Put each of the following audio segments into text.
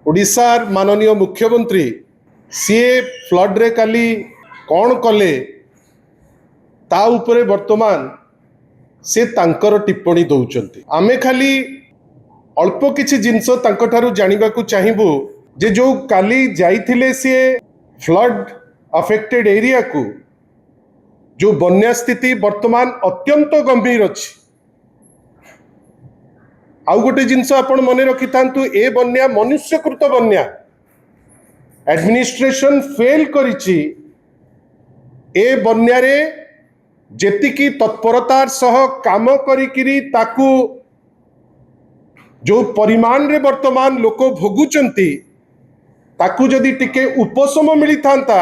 ओडिशार माननीय मुख्यमंत्री सी फ्लड रे काली कौन कले ता उपरे वर्तमान से तांकर टिप्पणी दौरान आमे खाली अल्प किछि जिनस तांकठारु जानिबा को चाहिबु जे जो काली जाइथिले से फ्लड अफेक्टेड एरिया को जो बन्या स्थिति वर्तमान अत्यंत गंभीर अछि। आउ गोटे जिनस आपण मने रखि थांतु ए बन्या मनुष्यकृत बन्या एडमिनिस्ट्रेशन फेल करिछि। ए बन्या रे जेतिकी तत्परतार सह काम करिकिरी ताकू जो परिमाण रे वर्तमान लोक भोगुचंती ताकू जदि टिके उपशम मिली थांता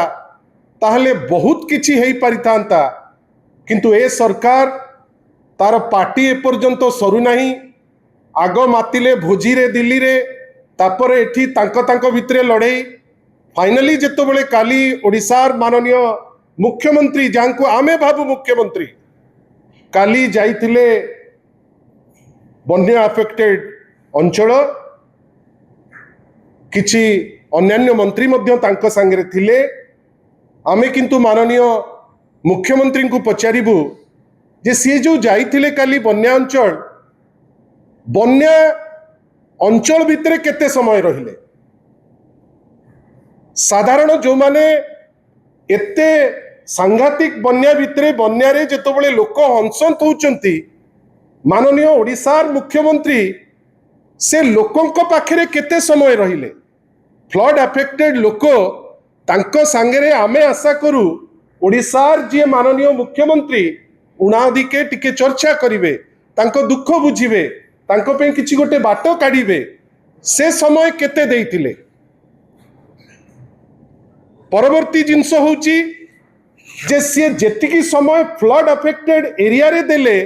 ताहले बहुत किछि हेई पारि थांता, किंतु ए सरकार तार पार्टी एपर्यंत सरू नाही। आग मातिले भोजी रे दिल्ली रे तापरे एठी तांको भितरे लड़ाई फाइनली जेतबेले काली ओडिशार माननीय मुख्यमंत्री जांको आमे भाबु मुख्यमंत्री काली जाइथिले बन्या अफेक्टेड अंचल किछि अन्यान्य मंत्री मध्य तांको संगे थिले। आमे किंतु माननीय मुख्यमंत्री को पचारिबु जे सी जो जाइथिले काली बन्या अंचल भितरे केते समय रहिले। साधारण जो माने एते सांघातिक बन्या भितरे बन्या रे जेतबेले लोक हंसंत होउचंती माननीय ओडिशार मुख्यमंत्री से लोकंक पाखरे केते समय रहिले। फ्लड अफेक्टेड लोक तांको सांगरे आमे आशा करू ओडिशार जे माननीय मुख्यमंत्री उणाधिके टिके चर्चा करिवे, तांको दुख बुझिवे, तांको पे किछि गोटे बाटो काढिवे। से समय केते देइतिले। परवर्ती जिनस होउची जे सी जेतिकी समय फ्लड अफेक्टेड एरिया रे देले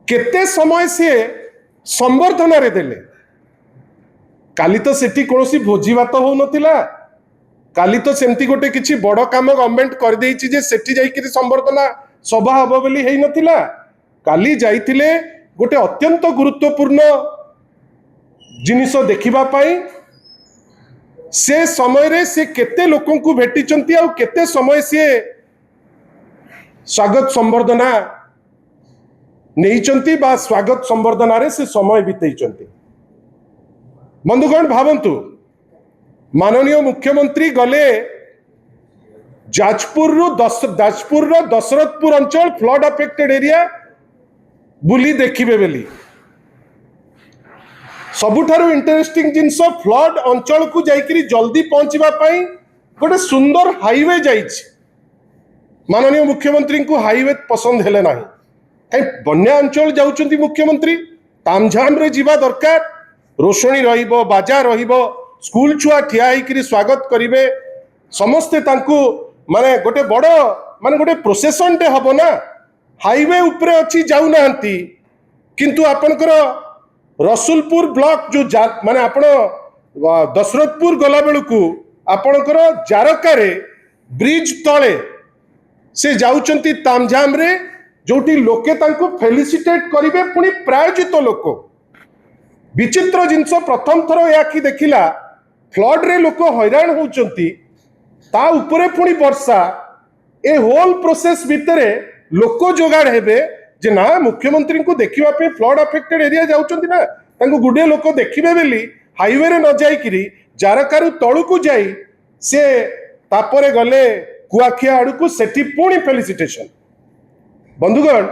केते समय से संवर्धन रे देले। काली तो सेठी कोनोसी भोजी बात हो नथिला, काली तो सेमती गोटे किछि बड़ काम गवर्नमेंट कर देइछि जे सेठी जाई कि संवर्धना सभा हबो बोली हेई नथिला। काली जाइथिले गोटे अत्यंत गुरुत्वपूर्ण जिनिस देखिबा पाई। से समय रे से केते लोकन को भेटिचंती आ केते समय से स्वागत संवर्धना नहींचंती बा स्वागत संवर्धना रे से समय बितेइचंती। बंधुगण भावंतु माननीय मुख्यमंत्री गले जाजपुर दशरथपुर अंचल फ्लड अफेक्टेड एरिया बुली देखिबे बेली। सबुठारु इंटरेस्टिंग जिनस फ्लड अंचल को जाइकरी जल्दी पहुंचवा पाई गोटे सुंदर हाईवे जाइछि। माननीय मुख्यमंत्री को हाईवे पसंद हेले नाही। कहीं बन्या अंचल जाउचंती मुख्यमंत्री तामझाम रे जीवा दरकार। रोशनी रहिबो, बाजा रहिबो, स्कूल छुआ ठिया होइकरी स्वागत करिवे समस्ते तांकू माने गोटे बड़ माने गोटे प्रोसेसन टे हबो ना। हाईवे उपरे अछि जाउ नाहंती, किंतु आपनकर रसुलपुर ब्लॉक जो माने आपण दशरथपुर गला बेलू आपणकर जारकारे ब्रिज तले से जाउचंती तामझाम रे जोटी लोके तांको फेलिसिटेट करिवे पुनी प्रायोजित लोक। विचित्र जिनस प्रथम थर याखी देखिला फ्लड रे लोक हैरान होउचंती ता उपरे पुनी वर्षा ए होल प्रोसेस भितरे लोक जोगाड़ हेबे जे ना मुख्यमंत्री को देखिबा पे फ्लड अफेक्टेड एरिया जाउचंती ना तांको गुडे लोक देखिबे बेली हाईवे रे न जाइकिरी जारकारु तळु को जाई से तापरे गले कुआखिया आडू को सेठी पुणी फेलिसिटेशन। बंधुगण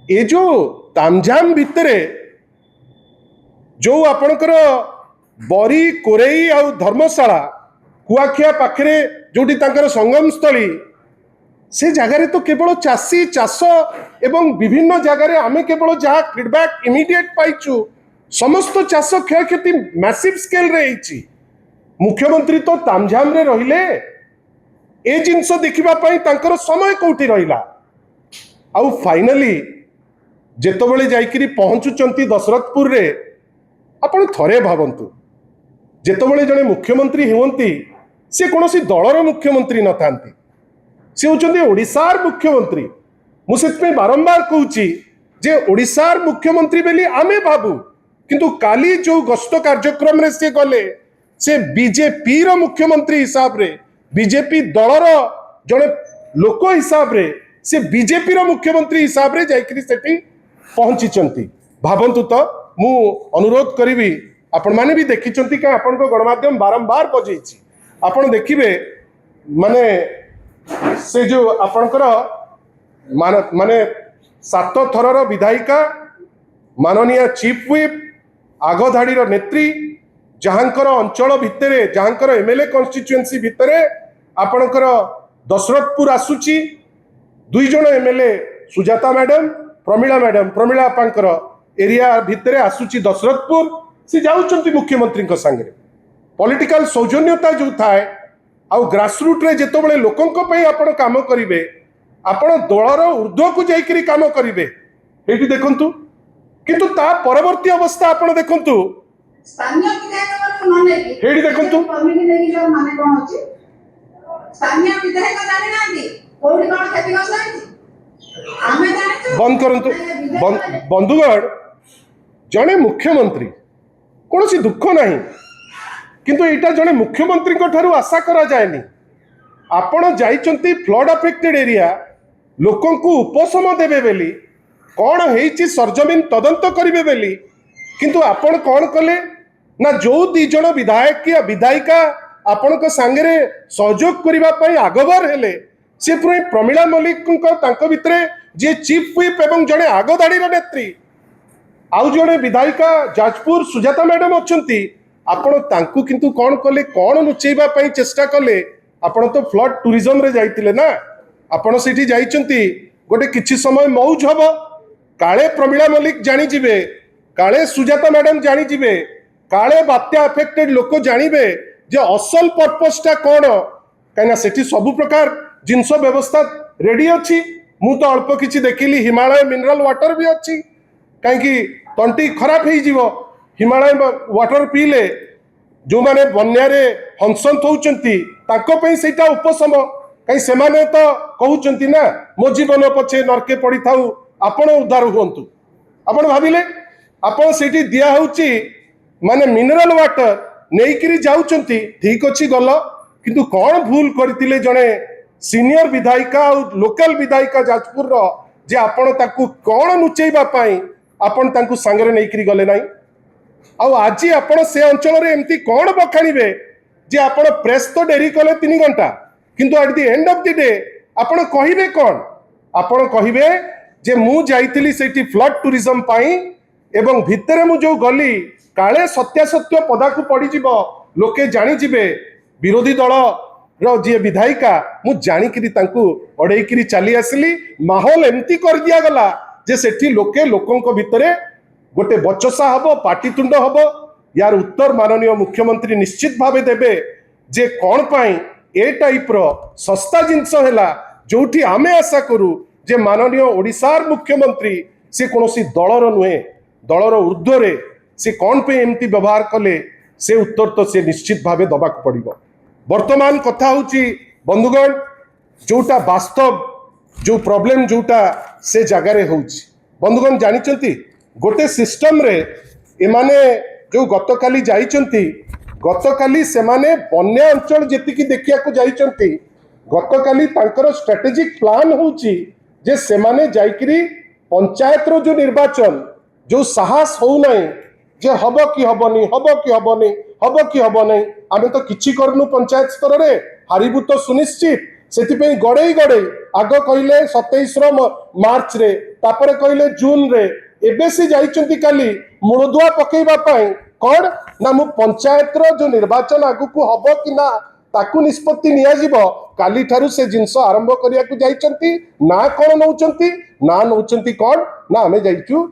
ए जो तामझाम भितरे जो आपणकर बरी कोरेई आ धर्मशाला कुआखिया पाखरे जोटी तांकर संगम स्थली से जगार तो केवल चाषी चाष एवं विभिन्न जगार आमे केवल जहाँ फीडबैक इमिडिएट पाइचु समस्त चाष क्षयक्षति मैसिव स्केल रे होइछि। मुख्यमंत्री तो तामझाम रे रहिले ए जिनस देखिबा पई तांकर समय कोठी रहिला। आउ फाइनली जेतबेले जाइकरी पहुंचुचंती दशरथपुर रे आपण थरे भावंतु जेतबेले जने मुख्यमंत्री हुवंती से कोनोसी दलर मुख्यमंत्री न थांती, से होचंती ओडिशार मुख्यमंत्री। मु सेतपे बारंबार कहूची जे ओडिशार मुख्यमंत्री बेली आमे भाबू किंतु काली जो गस्त कार्यक्रम रे से गले से बीजेपी रो मुख्यमंत्री हिसाब रे बीजेपी दलर जड़े लोक हिसाब रे से बीजेपी रो मुख्यमंत्री हिसाब रे जाइकरी सेठी पहुंची भावंतु तो मु अनुरोध करी आपण माने भी देखिचंती कि आपण को गणमाध्यम बारंबार बजेइछि आपण देखिबे माने से जो आपणकर माने 7 थरर विधायिका माननीय चीफ व्हिप आगधाड़ीर नेत्री जहाँकर अंचल भितरे जहाँकर एमएलए कन्स्टिट्युएंसी भितरे आपणकर दशरथपुर आसुची 2 जण एमएलए सुजाता मैडम प्रमिला अपांकर एरिया भितरे आसुची दशरथपुर से जाउचंती मुख्यमंत्री संगे पॉलिटिकल सौजन्यता जो थाए आउ ग्रासरूट रे जेतबेले लोकंक पई आपण काम करिवे आपण दलर ऊर्ध्व को जाइकरी काम करिवे एठी देखंतु किंतु ता परवर्ती अवस्था आपण देखंतु स्थानीय विधायक को न लेकी हेडी देखंतु कमिटी लेकी जो माने कोन अछि स्थानीय विधायक जानि नांदी कोडी कोन खेती करसाई आमे जानिछु बंद करंतु बंधुगण जने मुख्यमंत्री कोनोसी दुख नाही किंतु एटा जने मुख्यमंत्री को ठारू आशा करा जायनी आपण जाइचंती फ्लड अफेक्टेड एरिया लोकन को उपशम देबे बेली कौन हेची सरजमीन तदंत करिवे बेली किंतु आपण कौन कले ना जो 2 जण विधायक या विधायिका आपण को सांगरे सहयोग करिवा पई आगबर हेले से पुरे प्रमिला मलिक को तांको भितरे जे चीफ व्हिप एवं जणे आगदाडीर नेत्री आउ जणे विधायिका जाजपुर सुजाता मैडम अछंती आपण तांको किंतु कौन कले कौन लुचेबा पई चेष्टा कले आपण तो फ्लड टूरिज्म रे जाइतिले ना आपण सेठी जाइचंती गोटे किछि समय मौज हबो काले प्रमिला मलिक जानी जिबे काले सुजाता मैडम जानी जिबे काले बात्या अफेक्टेड लोक जानिबे जे असल पर्पसटा कोन काइना सेठी सब प्रकार जिंस व्यवस्था रेडी अछि मु तो अल्प किछि देखिली हिमालय मिनरल वाटर भी अछि काई कि तंटी खराब हे जिवो हिमालय वाटर पीले जो माने बन्या रे हंसंत होउचंती ताको पई सेटा उपशम कहीं सेमाने तो कहउचंती ना मो जीवन पछे नरके पड़ी थाउ आपण उद्धार हुंतु आपण भाबिले आपण सेठी दिया होउची माने मिनरल वाटर नेइकरी जाउचंती ठीक अछि गल किंतु कोन भूल करतिले जणे सीनियर विधायिका और लोकल विधायिका जाजपुर रो जे आपण ताकू कोन नुचेबा पई आपण ताकू संगरे नेइकरी गले नाही आउ आज आपण से अंचल रे एमती कोन बखाणीबे जे आपण प्रेस तो डेरी कले 3 घंटा किंतु at the end of the day आपण कहिबे कोन आपण कहिबे जे मु जाइतिली सेठी फ्लड टूरिज्म पाई एवं भितरे मु जो गली काले सत्यासत्य पदा को पड़ी जिवो लोके जानि जिबे विरोधी दल रो जे विधायिका मु जानि किरी तांकू अडई किरी चली आसली माहौल एमती कर दिया गला जे सेठी लोके लोकंक भितरे गोटे बचसा हबो पाटितुंड हबो यार उत्तर माननीय मुख्यमंत्री निश्चित भावे देबे जे कोन पाई ए टाइप रो सस्ता जिंस हैला जोठी आमे आशा करू जे माननीय ओडिसार मुख्यमंत्री से कोनोसी दलर नुहे दलर ऊर्ध्वरे से कोन पे एमती व्यवहार कले से उत्तर तो से निश्चित भावे दबा को पड़िबो वर्तमान कथा होची बंधुगण जोटा वास्तव जो प्रॉब्लम जोटा से जगह रे होची बंधुगण जानिचंती गोटे सिस्टम रे एमाने जो गतकाली जाइचंती गतकाली सेमाने बन्या अंचल जेतिकी देखिया को जाइचंती गतकाली तांकर स्ट्रेटेजिक प्लान होची जे सेमाने जाइकरी पंचायत रो जो निर्वाचन जो साहस हो नाही जे हबो कि हबनी हबो कि हबनी हबो कि हबनी आमे तो किछि करनु पंचायत स्तर रे हारिबु तो सुनिश्चित सेति पे गड़े आग कहले 27 रो मार्च रे तापरे कहले जून रे एबे से जाइचंती काली मूलदुआ पकेइबा पई कोन ना मु पंचायत रो जो निर्वाचन आगु को हबो कि ना ताकू निष्पत्ति निया जिवो काली ठारू से जिंस आरंभ करिया को जाइचंती ना कोन नउचंती ना नउचंती कोन ना हमें जाइचु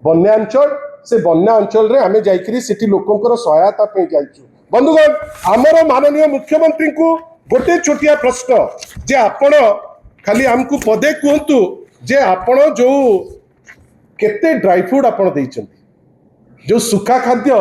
बन्या अंचल से बन्या अंचल रे हमें जाइकरी सिटी लोकंकर सहायता पे जाइचु बंधुगण हमर माननीय मुख्यमंत्री को गोटे छोटिया प्रश्न जे आपण खाली हमकु पदे कहतु जे आपण जो केते ड्राई फ्रूट आपण देइचंती जो सुखा खाद्य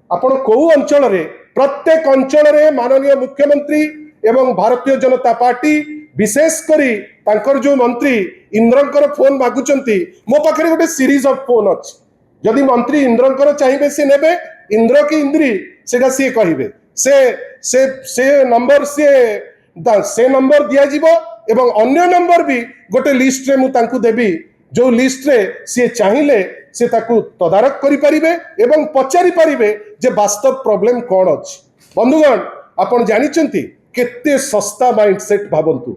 आपण को अंचल रे प्रत्येक अंचल रे माननीय मुख्यमंत्री एवं भारतीय जनता पार्टी विशेष करी तांकर जो मंत्री इंद्रंकर फोन मागुचंती मो पाखरे गोटे सीरीज ऑफ फोन अछि जदि मंत्री इंद्रंकर चाहिए से नेबे इंद्र की इंद्री सेटा सी कहिबे से नंबर से नंबर दिया जीवो एवं अन्य नंबर भी गोटे लिस्ट रे मु तांकु देबी जो लिस्ट रे सी चाहिए से ताकू तदारक करि परिबे एवं पचारि परिबे जे वास्तव प्रॉब्लम कौन अछि। बंधुगण आपण जानिचंती केते सस्ता माइंडसेट भावंतु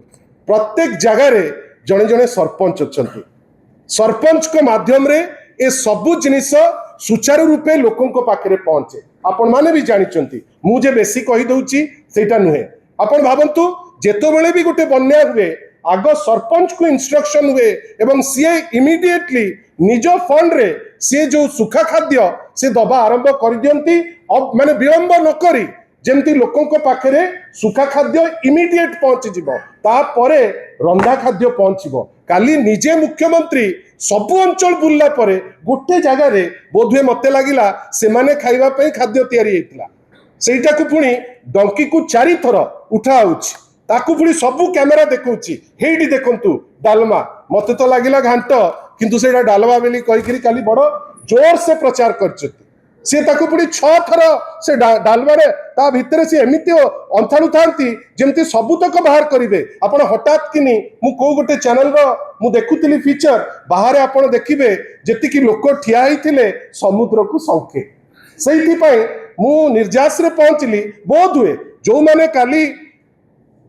प्रत्येक जगह रे जणे जणे सरपंच अछंती सरपंच को माध्यम रे ए सबु जिनिस सुचारू रूपे लोकों को पाखरे पहुंचे आपण माने भी जानिचंती मु जे बेसी कहि दउची सेटा नुहे आपण भावंतु जेतो बेले भी गोटे बन्या हुए आग सरपंच को इंस्ट्रक्शन हुए एवं सी इमिडिएटली निज फंड रे सी जो सुखा खाद्य से दबा आरंभ कर दियंती अब माने विलंब न करी जेमती लोकों को पाखरे सुखा खाद्य इमिडिएट पहुंची जीवो तापरे रंधा खाद्य पहुंचीबो काली निजे मुख्यमंत्री सबु अंचल बुल्ला परे गोटे जगह रे बोधुए मते लागिला से माने खाइबा पई खाद्य तयारी हेतिला सेटा को पुणी डंकी को 4 थर उठा आउछि ताकू पुणी सबु कैमेरा देखौछि हेडी देखंतु डालमा मते तो लागिला घांट किंतु सेटा डालमा बेली कहि करी काली बड़ जोर से प्रचार करछथि से ताकू पुणी 6 थर से डालमा रे ता भितरे से एमिति अंथाणु थांती जेमति सबुतक बाहर करिवे आपण हठात किनी मु को गोटे चैनल रो मु देखुतिली फीचर बाहर आपण देखिबे जेति कि लोक ठिया हिथिले समुद्र को संके सेहिथि पई मु निर्जास रे पहुंचली बोध हुए जो माने काली